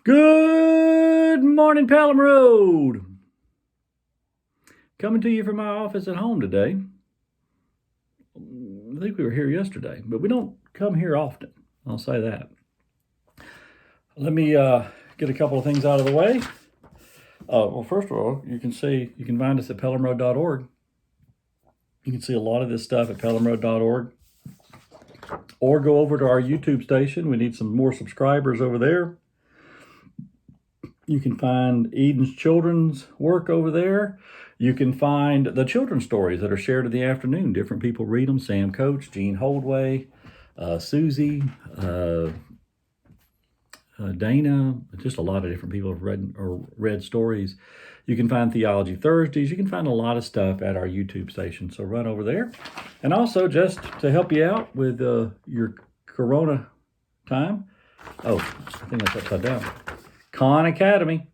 Good morning, Pelham Road. Coming to you from my office at home today. I think we were here yesterday, but we don't come here often. I'll say that. Let me get a couple of things out of the way. Well, first of all, you can find us at pelhamroad.org. You can see a lot of this stuff at pelhamroad.org. Or go over to our YouTube station. We need some more subscribers over there. You can find Eden's children's work over there. You can find the children's stories that are shared in the afternoon. Different people read them. Sam Coates, Gene Holdway, Susie, Dana, just a lot of different people have read stories. You can find Theology Thursdays. You can find a lot of stuff at our YouTube station. So run over there. And also, just to help you out with your Corona time. Oh, I think that's upside down. Khan Academy.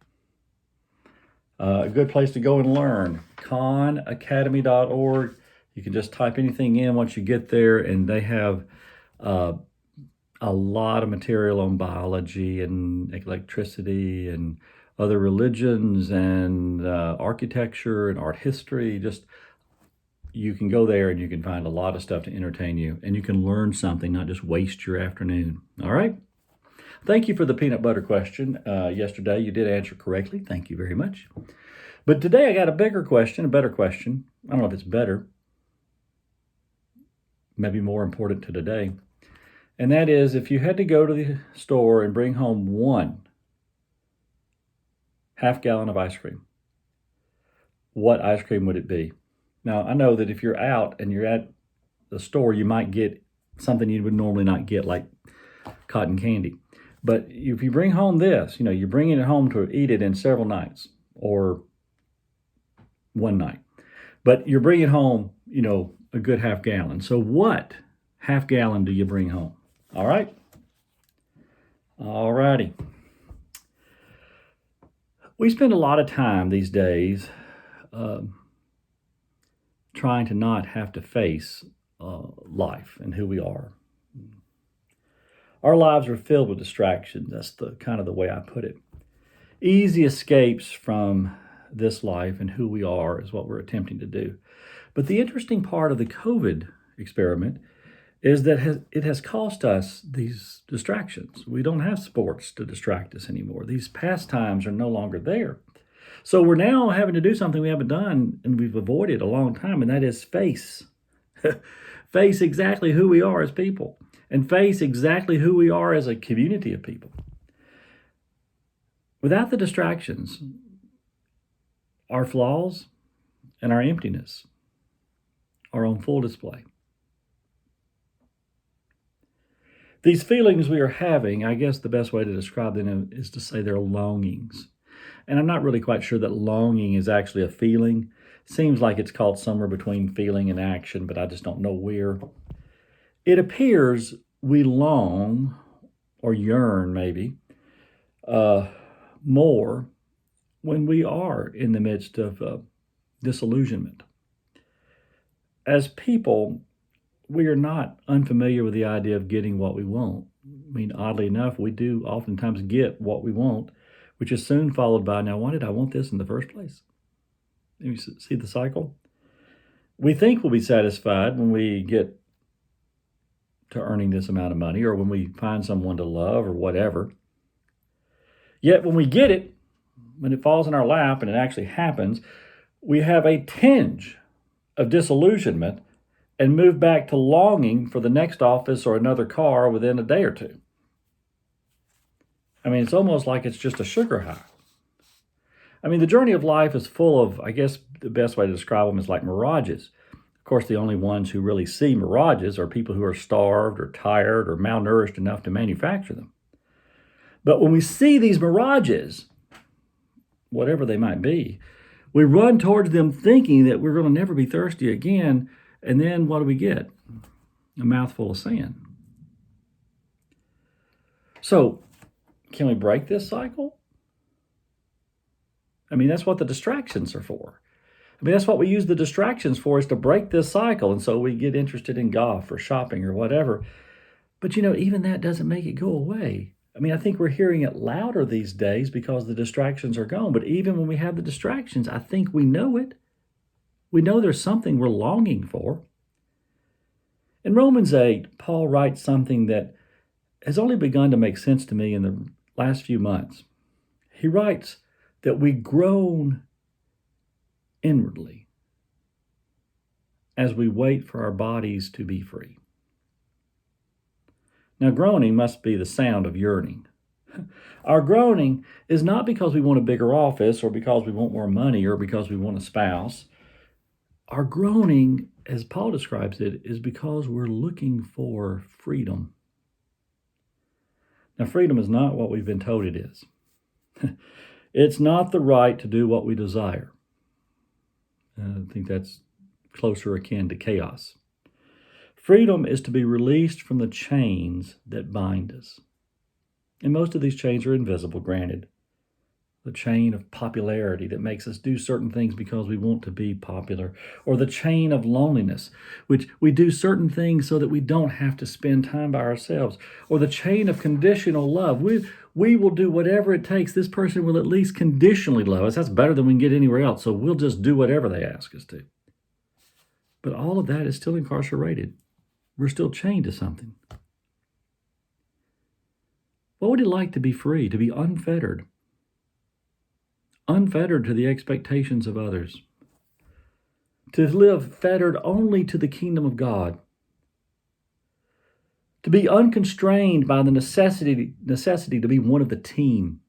A good place to go and learn. KhanAcademy.org. You can just type anything in once you get there, and they have a lot of material on biology and electricity and other religions and architecture and art history. Just you can go there and you can find a lot of stuff to entertain you, and you can learn something, not just waste your afternoon. All right? Thank you for the peanut butter question. Yesterday you did answer correctly. Thank you very much. But today I got a better question. I don't know if it's better, maybe more important to today. And that is, if you had to go to the store and bring home one half-gallon of ice cream, what ice cream would it be? Now, I know that if you're out and you're at the store, you might get something you would normally not get, like cotton candy. But if you bring home this, you're bringing it home to eat it in several nights or one night. But you're bringing home, a good half gallon. So what half gallon do you bring home? All right? All righty. We spend a lot of time these days trying to not have to face life and who we are. Our lives are filled with distractions. That's the way I put it. Easy escapes from this life and who we are is what we're attempting to do. But the interesting part of the COVID experiment is that it has cost us these distractions. We don't have sports to distract us anymore. These pastimes are no longer there. So we're now having to do something we haven't done and we've avoided a long time, and that is face exactly who we are as people, and face exactly who we are as a community of people. Without the distractions, our flaws and our emptiness are on full display. These feelings we are having, I guess the best way to describe them is to say they're longings. And I'm not really quite sure that longing is actually a feeling. Seems like it's caught somewhere between feeling and action, but I just don't know where. It appears we long, or yearn maybe, more when we are in the midst of disillusionment. As people, we are not unfamiliar with the idea of getting what we want. I mean, oddly enough, we do oftentimes get what we want, which is soon followed by, now, why did I want this in the first place? You see the cycle? We think we'll be satisfied when we get to earning this amount of money or when we find someone to love or whatever. Yet when we get it, when it falls in our lap and it actually happens, we have a tinge of disillusionment and move back to longing for the next office or another car within a day or two. I mean, it's almost like it's just a sugar high. I mean, the journey of life is full of, I guess the best way to describe them is like mirages. Of course, the only ones who really see mirages are people who are starved or tired or malnourished enough to manufacture them. But when we see these mirages, whatever they might be, we run towards them thinking that we're going to never be thirsty again. And then what do we get? A mouthful of sand. So, can we break this cycle? I mean, that's what the distractions are for. I mean, that's what we use the distractions for, is to break this cycle. And so we get interested in golf or shopping or whatever. But, even that doesn't make it go away. I mean, I think we're hearing it louder these days because the distractions are gone. But even when we have the distractions, I think we know it. We know there's something we're longing for. In Romans 8, Paul writes something that has only begun to make sense to me in the last few months. He writes that we groan inwardly as we wait for our bodies to be free. Now, groaning must be the sound of yearning. Our groaning is not because we want a bigger office or because we want more money or because we want a spouse. Our groaning, as Paul describes it, is because we're looking for freedom. Now, freedom is not what we've been told it is. It's not the right to do what we desire. I think that's closer akin to chaos. Freedom is to be released from the chains that bind us. And most of these chains are invisible, granted. The chain of popularity that makes us do certain things because we want to be popular, or the chain of loneliness, which we do certain things so that we don't have to spend time by ourselves, or the chain of conditional love. We will do whatever it takes. This person will at least conditionally love us. That's better than we can get anywhere else, so we'll just do whatever they ask us to. But all of that is still incarcerated. We're still chained to something. What would it like to be free, to be unfettered? Unfettered to the expectations of others. To live fettered only to the kingdom of God. To be unconstrained by the necessity to be one of the team.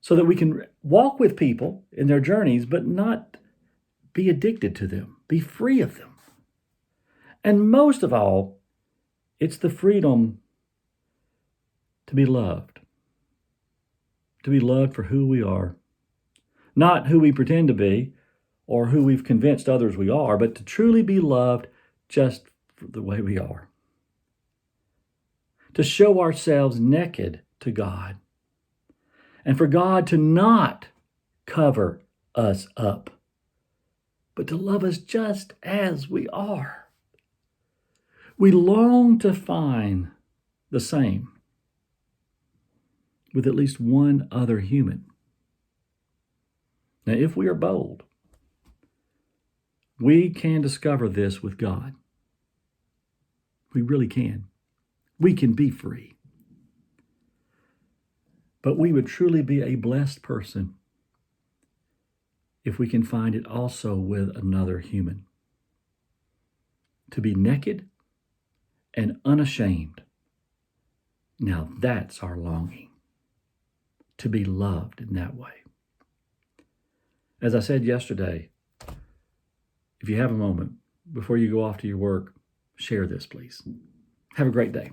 So that we can walk with people in their journeys, but not be addicted to them, be free of them. And most of all, it's the freedom to be loved. To be loved for who we are. Not who we pretend to be or who we've convinced others we are, but to truly be loved just for the way we are. To show ourselves naked to God. And for God to not cover us up, but to love us just as we are. We long to find the same with at least one other human. Now, if we are bold, we can discover this with God. We really can. We can be free. But we would truly be a blessed person if we can find it also with another human. To be naked and unashamed. Now that's our longing. To be loved in that way. As I said yesterday, if you have a moment before you go off to your work, share this, please. Have a great day.